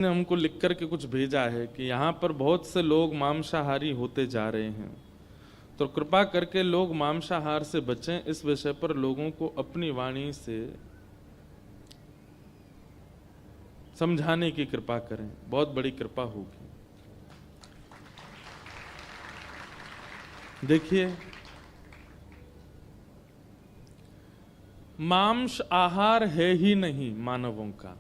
ने हमको लिख करके कुछ भेजा है कि यहाँ पर बहुत से लोग मांसाहारी होते जा रहे हैं, तो कृपा करके लोग मांसाहार से बचें। इस विषय पर लोगों को अपनी वाणी से समझाने की कृपा करें, बहुत बड़ी कृपा होगी। देखिए, मांस आहार है ही नहीं मानवों का।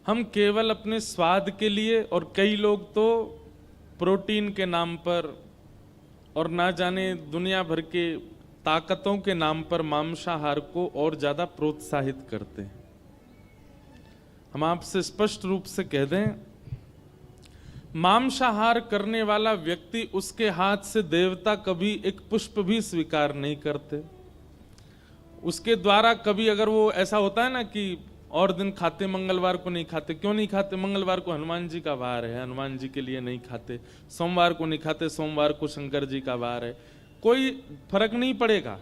हम केवल अपने स्वाद के लिए, और कई लोग तो प्रोटीन के नाम पर और ना जाने दुनिया भर के ताकतों के नाम पर मांसाहार को और ज्यादा प्रोत्साहित करते हैं। हम आपसे स्पष्ट रूप से कह दें, मांसाहार करने वाला व्यक्ति, उसके हाथ से देवता कभी एक पुष्प भी स्वीकार नहीं करते। उसके द्वारा कभी, अगर वो ऐसा होता है ना कि और दिन खाते, मंगलवार को नहीं खाते, क्यों नहीं खाते? मंगलवार को हनुमान जी का वार है, हनुमान जी के लिए नहीं खाते। सोमवार को नहीं खाते, सोमवार को शंकर जी का वार है। कोई फर्क नहीं पड़ेगा।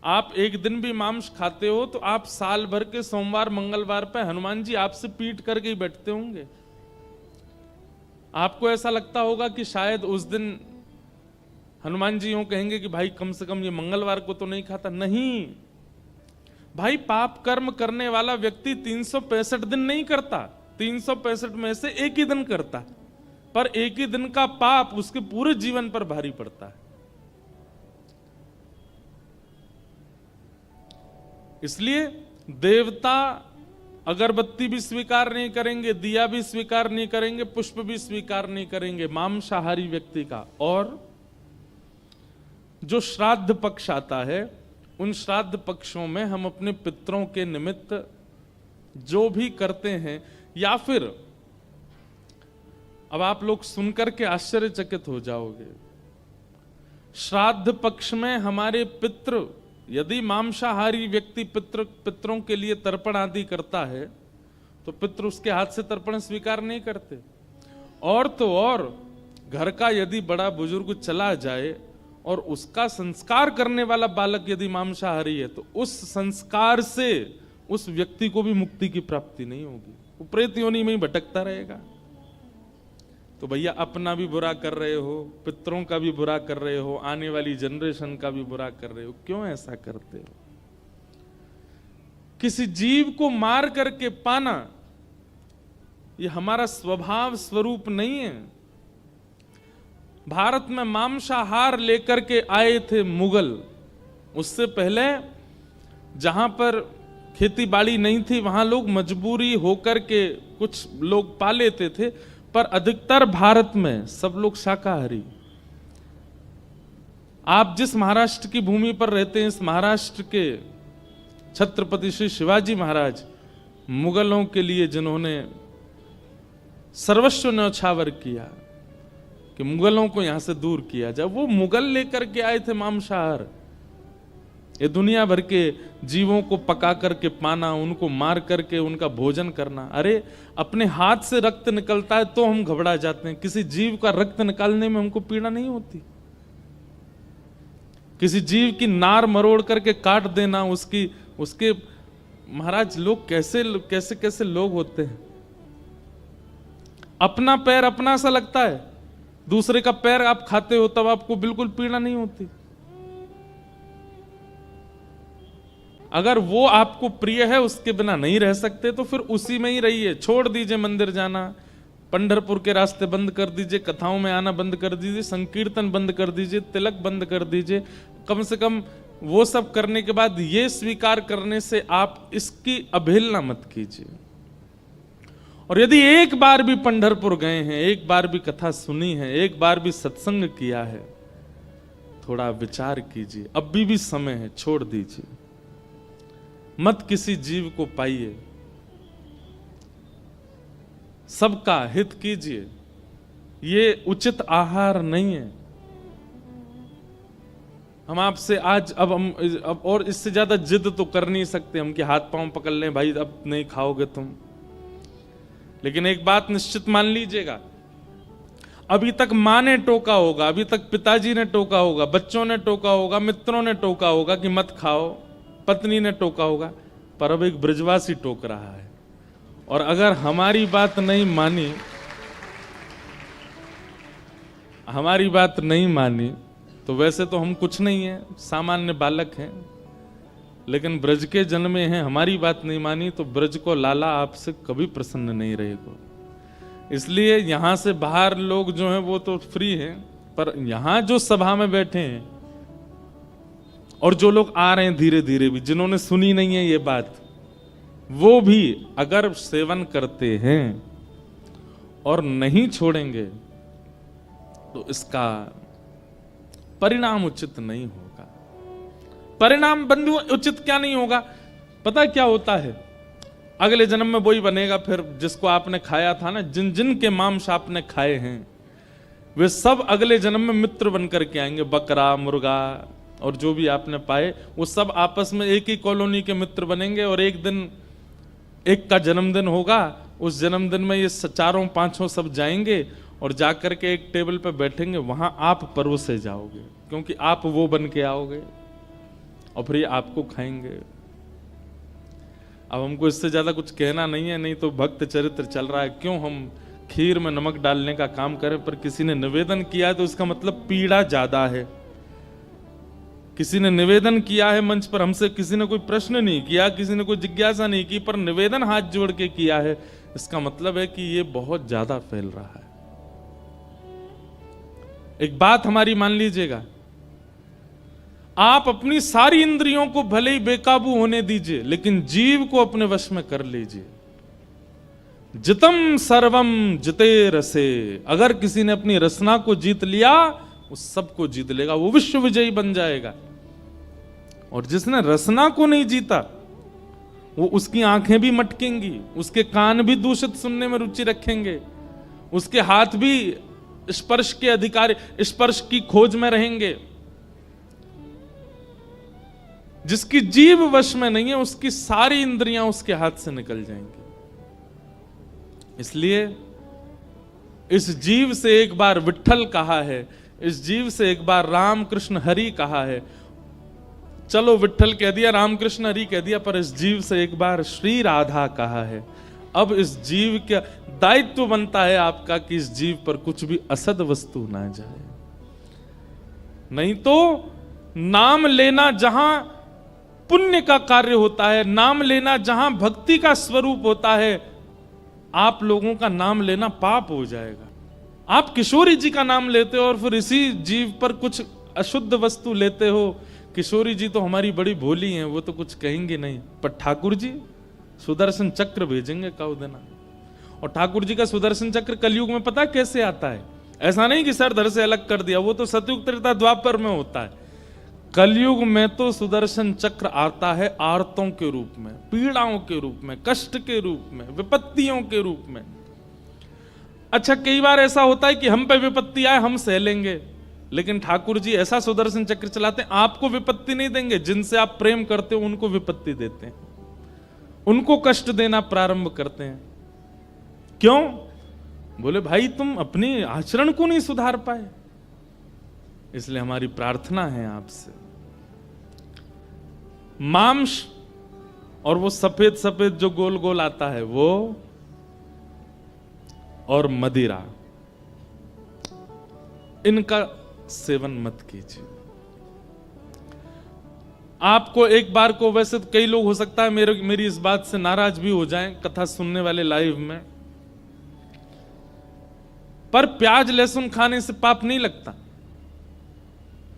आप एक दिन भी मांस खाते हो तो आप साल भर के सोमवार मंगलवार पे हनुमान जी आपसे पीट करके ही बैठते होंगे। आपको ऐसा लगता होगा कि शायद उस दिन हनुमान जी यूं कहेंगे कि भाई कम से कम ये मंगलवार को तो नहीं खाता। नहीं भाई, पाप कर्म करने वाला व्यक्ति 365 दिन नहीं करता, 365 में से एक ही दिन करता, पर एक ही दिन का पाप उसके पूरे जीवन पर भारी पड़ता है। इसलिए देवता अगरबत्ती भी स्वीकार नहीं करेंगे, दिया भी स्वीकार नहीं करेंगे, पुष्प भी स्वीकार नहीं करेंगे मांसाहारी व्यक्ति का। और जो श्राद्ध पक्ष आता है, उन श्राद्ध पक्षों में हम अपने पितरों के निमित्त जो भी करते हैं, या फिर अब आप लोग सुनकर के आश्चर्यचकित हो जाओगे, श्राद्ध पक्ष में हमारे पितृ, यदि मांसाहारी व्यक्ति पितरों के लिए तर्पण आदि करता है तो पितृ उसके हाथ से तर्पण स्वीकार नहीं करते। और तो और घर का यदि बड़ा बुजुर्ग चला जाए और उसका संस्कार करने वाला बालक यदि मांसाहारी है, तो उस संस्कार से उस व्यक्ति को भी मुक्ति की प्राप्ति नहीं होगी, वो प्रेत योनि में ही भटकता रहेगा। तो भैया, अपना भी बुरा कर रहे हो, पितरों का भी बुरा कर रहे हो, आने वाली जनरेशन का भी बुरा कर रहे हो। क्यों ऐसा करते हो? किसी जीव को मार करके पाना ये हमारा स्वभाव स्वरूप नहीं है। भारत में मांसाहार लेकर के आए थे मुगल। उससे पहले जहां पर खेती बाड़ी नहीं थी, वहां लोग मजबूरी होकर के कुछ लोग पा लेते थे, पर अधिकतर भारत में सब लोग शाकाहारी। आप जिस महाराष्ट्र की भूमि पर रहते हैं, इस महाराष्ट्र के छत्रपति श्री शिवाजी महाराज, मुगलों के लिए जिन्होंने सर्वस्व न्यौछावर किया कि मुगलों को यहां से दूर किया जाए, वो मुगल लेकर के आए थे मांसाहार। ये दुनिया भर के जीवों को पका करके पाना, उनको मार करके उनका भोजन करना। अरे, अपने हाथ से रक्त निकलता है तो हम घबरा जाते हैं, किसी जीव का रक्त निकालने में हमको पीड़ा नहीं होती। किसी जीव की नार मरोड़ करके काट देना, उसके महाराज, लोग कैसे कैसे कैसे लोग होते हैं। अपना पैर अपना सा लगता है, दूसरे का पैर आप खाते हो तब आपको बिल्कुल पीड़ा नहीं होती। अगर वो आपको प्रिय है, उसके बिना नहीं रह सकते, तो फिर उसी में ही रहिए। छोड़ दीजिए मंदिर जाना, पंढरपुर के रास्ते बंद कर दीजिए, कथाओं में आना बंद कर दीजिए, संकीर्तन बंद कर दीजिए, तिलक बंद कर दीजिए। कम से कम वो सब करने के बाद ये स्वीकार करने से आप इसकी अवहेलना मत कीजिए। और यदि एक बार भी पंढरपुर गए हैं, एक बार भी कथा सुनी है, एक बार भी सत्संग किया है, थोड़ा विचार कीजिए। अब भी समय है, छोड़ दीजिए, मत किसी जीव को पाइए, सबका हित कीजिए। ये उचित आहार नहीं है। हम आपसे आज अब और इससे ज्यादा जिद तो कर नहीं सकते हम कि हाथ पांव पकड़ लें, भाई अब नहीं खाओगे तुम। लेकिन एक बात निश्चित मान लीजिएगा, अभी तक मां ने टोका होगा, अभी तक पिताजी ने टोका होगा, बच्चों ने टोका होगा, मित्रों ने टोका होगा कि मत खाओ, पत्नी ने टोका होगा, पर अब एक ब्रजवासी टोक रहा है। और अगर हमारी बात नहीं मानी तो वैसे तो हम कुछ नहीं है, सामान्य बालक हैं, लेकिन ब्रज के जन्मे हैं, हमारी बात नहीं मानी तो ब्रज को लाला आपसे कभी प्रसन्न नहीं रहेगा। इसलिए यहां से बाहर लोग जो हैं वो तो फ्री हैं, पर यहां जो सभा में बैठे हैं और जो लोग आ रहे हैं धीरे धीरे भी, जिन्होंने सुनी नहीं है ये बात, वो भी अगर सेवन करते हैं और नहीं छोड़ेंगे तो इसका परिणाम उचित नहीं होगा। परिणाम बंधु उचित क्या नहीं होगा, पता क्या होता है? अगले जन्म में वही बनेगा फिर जिसको आपने खाया था ना, जिन जिन के मांस आपने खाए हैं वे सब अगले जन्म में मित्र बनकर के आएंगे। बकरा, मुर्गा और जो भी आपने पाए वो सब आपस में एक ही कॉलोनी के मित्र बनेंगे, और एक दिन एक का जन्मदिन होगा, उस जन्मदिन में ये चारों पांचों सब जाएंगे और जाकर के एक टेबल पे बैठेंगे, वहां आप परोसे जाओगे क्योंकि आप वो बन के आओगे और फिर ये आपको खाएंगे। अब हमको इससे ज्यादा कुछ कहना नहीं है, नहीं तो भक्त चरित्र चल रहा है, क्यों हम खीर में नमक डालने का काम करें। पर किसी ने निवेदन किया है तो इसका मतलब पीड़ा ज्यादा है। किसी ने निवेदन किया है मंच पर, हमसे किसी ने कोई प्रश्न नहीं किया, किसी ने कोई जिज्ञासा नहीं की, पर निवेदन हाथ जोड़ के किया है, इसका मतलब है कि ये बहुत ज्यादा फैल रहा है। एक बात हमारी मान लीजिएगा, आप अपनी सारी इंद्रियों को भले ही बेकाबू होने दीजिए, लेकिन जीव को अपने वश में कर लीजिए। जितम सर्वम जिते रसे, अगर किसी ने अपनी रसना को जीत लिया वो सबको जीत लेगा, वो विश्व विजयी बन जाएगा। और जिसने रसना को नहीं जीता वो उसकी आंखें भी मटकेंगी, उसके कान भी दूषित सुनने में रुचि रखेंगे, उसके हाथ भी स्पर्श के अधिकारी, स्पर्श की खोज में रहेंगे। जिसकी जीव वश में नहीं है उसकी सारी इंद्रियां उसके हाथ से निकल जाएंगी। इसलिए इस जीव से एक बार विट्ठल कहा है, इस जीव से एक बार राम कृष्ण हरि कहा है। चलो विट्ठल कह दिया, राम कृष्ण हरि कह दिया, पर इस जीव से एक बार श्री राधा कहा है। अब इस जीव का दायित्व बनता है आपका कि इस जीव पर कुछ भी असद वस्तु ना जाए। नहीं तो नाम लेना जहां पुण्य का कार्य होता है, नाम लेना जहां भक्ति का स्वरूप होता है, आप लोगों का नाम लेना पाप हो जाएगा। आप किशोरी जी का नाम लेते हो और फिर इसी जीव पर कुछ अशुद्ध वस्तु लेते हो। किशोरी जी तो हमारी बड़ी भोली हैं, वो तो कुछ कहेंगे नहीं, पर ठाकुर जी सुदर्शन चक्र भेजेंगे कौ देना। और ठाकुर जी का सुदर्शन चक्र कलयुग में पता कैसे आता है? ऐसा नहीं कि सर धर से अलग कर दिया, वो तो सतयुग त्रेता द्वापर में होता है। कलयुग में तो सुदर्शन चक्र आता है आर्तों के रूप में, पीड़ाओं के रूप में, कष्ट के रूप में, विपत्तियों के रूप में। अच्छा, कई बार ऐसा होता है कि हम पे विपत्ति आए हम सह लेंगे, लेकिन ठाकुर जी ऐसा सुदर्शन चक्र चलाते हैं, आपको विपत्ति नहीं देंगे, जिनसे आप प्रेम करते हो उनको विपत्ति देते हैं, उनको कष्ट देना प्रारंभ करते हैं। क्यों? बोले भाई तुम अपनी आचरण को नहीं सुधार पाए। इसलिए हमारी प्रार्थना है आपसे, मांस और वो सफेद सफेद जो गोल गोल आता है वो, और मदिरा, इनका सेवन मत कीजिए। आपको एक बार को, वैसे तो कई लोग हो सकता है मेरी इस बात से नाराज भी हो जाएं, कथा सुनने वाले लाइव में, पर प्याज लहसुन खाने से पाप नहीं लगता।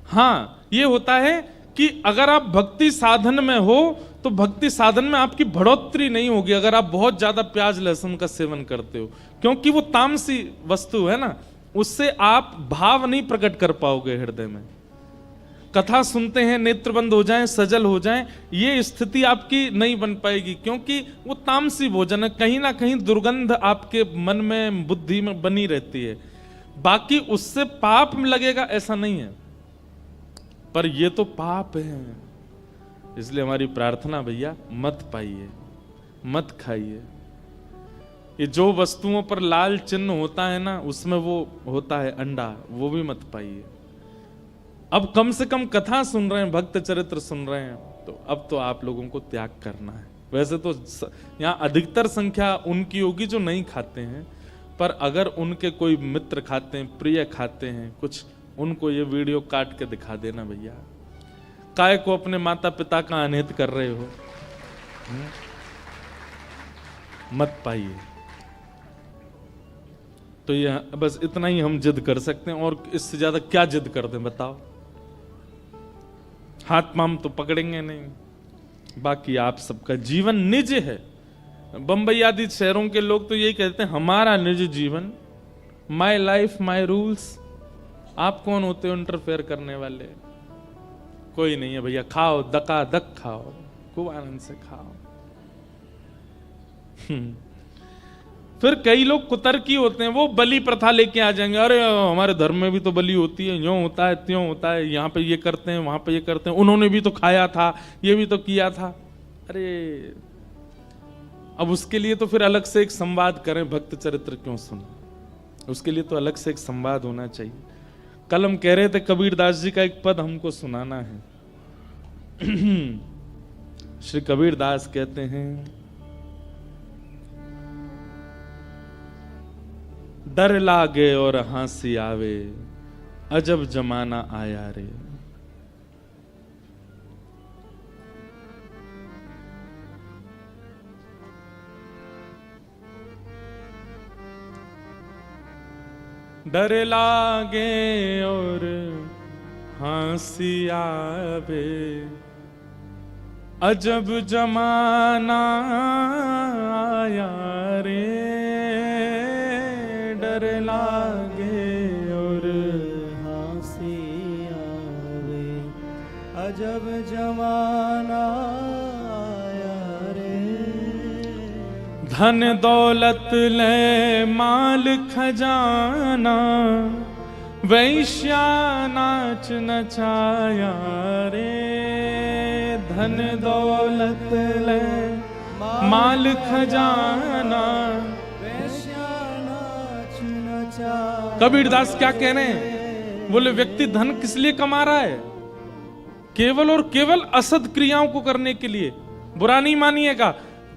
हां, ये होता है कि अगर आप भक्ति साधन में हो तो भक्ति साधन में आपकी बढ़ोतरी नहीं होगी अगर आप बहुत ज्यादा प्याज लहसुन का सेवन करते हो, क्योंकि वो तामसी वस्तु है ना, उससे आप भाव नहीं प्रकट कर पाओगे हृदय में। कथा सुनते हैं, नेत्र बंद हो जाएं, सजल हो जाएं, ये स्थिति आपकी नहीं बन पाएगी, क्योंकि वो तामसी भोजन है, कहीं ना कहीं दुर्गंध आपके मन में, बुद्धि में बनी रहती है। बाकी उससे पाप लगेगा ऐसा नहीं है, पर ये तो पाप है। इसलिए हमारी प्रार्थना भैया, मत पाइए, मत खाइए। ये जो वस्तुओं पर लाल चिन्ह होता है ना, उसमें वो होता है अंडा, वो भी मत पाइए। अब कम से कम कथा सुन रहे हैं, भक्त चरित्र सुन रहे हैं, तो अब तो आप लोगों को त्याग करना है। वैसे तो यहाँ अधिकतर संख्या उनकी होगी जो नहीं खाते हैं, पर अगर उनके कोई मित्र खाते हैं, प्रिय खाते हैं कुछ, उनको ये वीडियो काट के दिखा देना भैया। काय को अपने माता पिता का अनहित कर रहे हो, मत पाइए। तो ये बस इतना ही हम जिद कर सकते हैं, और इससे ज्यादा क्या जिद कर दें बताओ। हाथ पाम तो पकड़ेंगे नहीं, बाकी आप सबका जीवन निज है। बंबई आदि शहरों के लोग तो यही कहते हैं हमारा निज जीवन, माई लाइफ माई रूल्स। आप कौन होते हो इंटरफेयर करने वाले? कोई नहीं है भैया, खाओ दका दक खाओ, खूब आनंद से खाओ। फिर कई लोग कुतर्की होते हैं, वो बलि प्रथा लेके आ जाएंगे। अरे हमारे धर्म में भी तो बलि होती है, यूं होता है त्यों होता है, यहाँ पे ये करते हैं वहां पे ये करते हैं, उन्होंने भी तो खाया था, ये भी तो किया था। अरे अब उसके लिए तो फिर अलग से एक संवाद करें, भक्त चरित्र क्यों सुने? उसके लिए तो अलग से एक संवाद होना चाहिए। कल हम कह रहे थे कबीरदास जी का एक पद हमको सुनाना है। श्री कबीरदास कहते हैं, डर लागे और हंसी आवे, अजब जमाना आया रे। डर लागे और हंसी आवे, अजब जमाना आया रे। डर लागे और हंसी आवे, अजब जमाना आया रे। धन दौलत ले माल खजाना, वैश्या नाच नचाया रे। धन दौलत ले माल खजाना, कबीरदास क्या कह रहे हैं? बोले व्यक्ति धन किस लिए कमा रहा है? केवल और केवल असद क्रियाओं को करने के लिए। बुरा नहीं मानिएगा,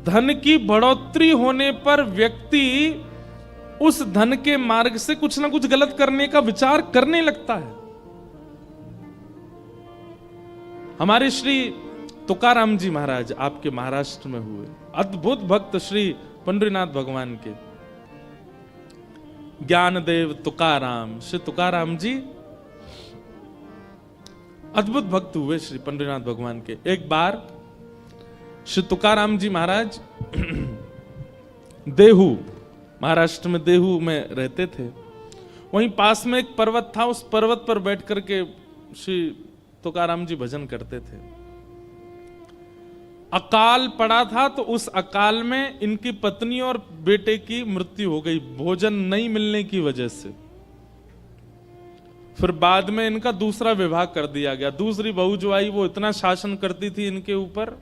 धन की बढ़ोतरी होने पर व्यक्ति उस धन के मार्ग से कुछ ना कुछ गलत करने का विचार करने लगता है। हमारे श्री तुकाराम जी महाराज आपके महाराष्ट्र में हुए, अद्भुत भक्त श्री पंडरीनाथ भगवान के, ज्ञानदेव तुकाराम, श्री तुकाराम जी अद्भुत भक्त हुए श्री पंडरीनाथ भगवान के। एक बार श्री तुकाराम जी महाराज देहू, महाराष्ट्र में देहू में रहते थे। वहीं पास में एक पर्वत था, उस पर्वत पर बैठ करके श्री तुकाराम जी भजन करते थे। अकाल पड़ा था, तो उस अकाल में इनकी पत्नी और बेटे की मृत्यु हो गई, भोजन नहीं मिलने की वजह से। फिर बाद में इनका दूसरा विवाह कर दिया गया। दूसरी बहू जो आई वो इतना शासन करती थी इनके ऊपर,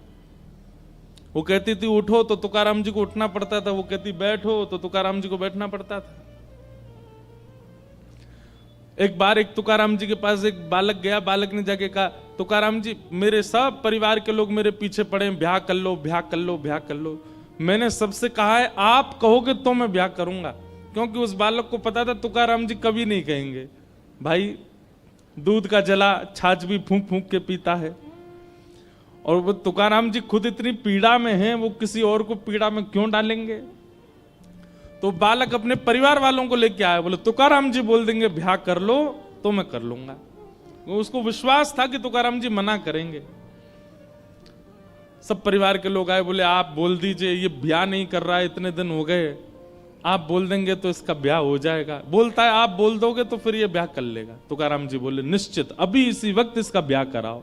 वो कहती थी उठो तो तुकाराम जी को उठना पड़ता था, वो कहती बैठो तो तुकाराम जी को बैठना पड़ता था। एक बार एक तुकाराम जी के पास एक बालक गया, बालक ने जाके कहा तुकाराम जी मेरे सब परिवार के लोग मेरे पीछे पड़े, ब्याह कर लो ब्याह कर लो ब्याह कर लो। मैंने सबसे कहा है आप कहोगे तो मैं ब्याह करूंगा, क्योंकि उस बालक को पता था तुकाराम जी कभी नहीं कहेंगे। भाई दूध का जला छाछ भी फूंक फूंक के पीता है, और वो तुकाराम जी खुद इतनी पीड़ा में हैं, वो किसी और को पीड़ा में क्यों डालेंगे। तो बालक अपने परिवार वालों को लेके आया, बोले तुकाराम जी बोल देंगे ब्याह कर लो तो मैं कर लूंगा। उसको विश्वास था कि तुकाराम जी मना करेंगे। सब परिवार के लोग आए, बोले आप बोल दीजिए, ये ब्याह नहीं कर रहा है, इतने दिन हो गए, आप बोल देंगे तो इसका ब्याह हो जाएगा। बोलता है आप बोल दोगे तो फिर ये ब्याह कर लेगा। तुकाराम जी बोले निश्चित, अभी इसी वक्त इसका ब्याह कराओ।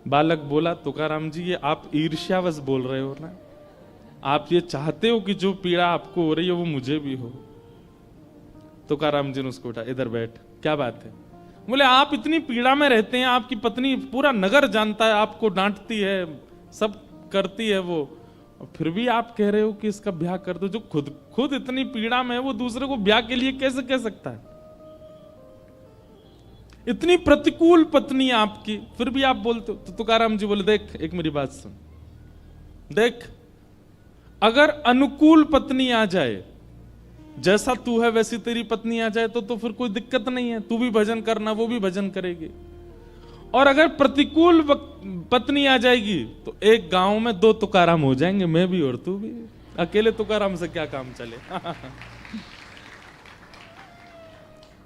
बालक बोला तुकाराम जी ये आप ईर्ष्यावश बोल रहे हो ना, आप ये चाहते हो कि जो पीड़ा आपको हो रही है वो मुझे भी हो। तुकाराम जी ने उसको उठा, इधर बैठ, क्या बात है। बोले आप इतनी पीड़ा में रहते हैं, आपकी पत्नी पूरा नगर जानता है, आपको डांटती है, सब करती है वो, और फिर भी आप कह रहे हो कि इसका ब्याह कर दो। जो खुद इतनी पीड़ा में है वो दूसरे को ब्याह के लिए कैसे कह सकता है। इतनी प्रतिकूल पत्नी आपकी, फिर भी आप बोलते हो। तो तुकाराम जी बोले, देख एक मेरी बात सुन, देख अगर अनुकूल पत्नी आ जाए, जैसा तू है वैसी तेरी पत्नी आ जाए तो फिर कोई दिक्कत नहीं है, तू भी भजन करना, वो भी भजन करेगी। और अगर प्रतिकूल पत्नी आ जाएगी तो एक गांव में 2 तुकाराम हो जाएंगे, मैं भी और तू भी। अकेले तुकाराम से क्या काम चले।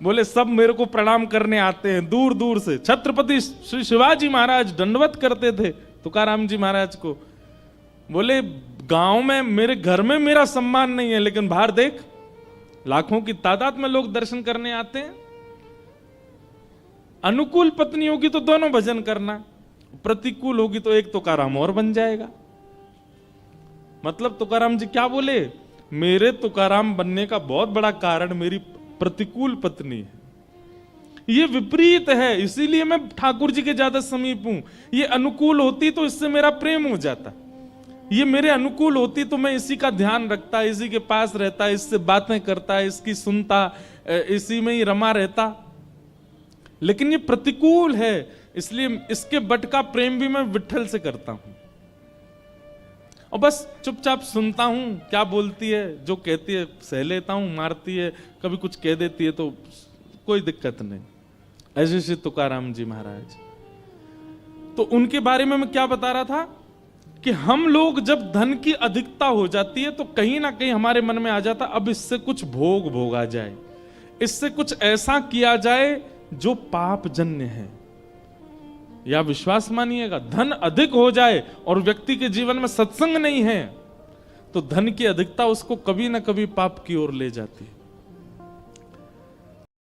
बोले सब मेरे को प्रणाम करने आते हैं दूर दूर से। छत्रपति श्री शिवाजी महाराज दंडवत करते थे तुकाराम जी महाराज को। बोले गांव में मेरे घर में मेरा सम्मान नहीं है, लेकिन बाहर देख लाखों की तादाद में लोग दर्शन करने आते हैं। अनुकूल पत्नी होगी तो दोनों भजन करना, प्रतिकूल होगी तो एक तुकाराम और बन जाएगा। मतलब तुकाराम जी क्या बोले, मेरे तुकाराम बनने का बहुत बड़ा कारण मेरी प्रतिकूल पत्नी है। ये विपरीत है, इसीलिए मैं ठाकुर जी के ज्यादा समीप हूं। ये अनुकूल होती तो इससे मेरा प्रेम हो जाता, ये मेरे अनुकूल होती तो मैं इसी का ध्यान रखता, इसी के पास रहता, इससे बातें करता, इसकी सुनता, इसी में ही रमा रहता। लेकिन ये प्रतिकूल है, इसलिए इसके बट का प्रेम भी मैं विट्ठल से करता हूं और बस चुपचाप सुनता हूं, क्या बोलती है, जो कहती है सह लेता हूं, मारती है, कभी कुछ कह देती है तो कोई दिक्कत नहीं। ऐसे श्री तुकाराम जी महाराज। तो उनके बारे में मैं क्या बता रहा था कि हम लोग जब धन की अधिकता हो जाती है तो कहीं ना कहीं हमारे मन में आ जाता, अब इससे कुछ भोग भोगा जाए, इससे कुछ ऐसा किया जाए जो पाप जन्य है। या विश्वास मानिएगा, धन अधिक हो जाए और व्यक्ति के जीवन में सत्संग नहीं है तो धन की अधिकता उसको कभी ना कभी पाप की ओर ले जाती है।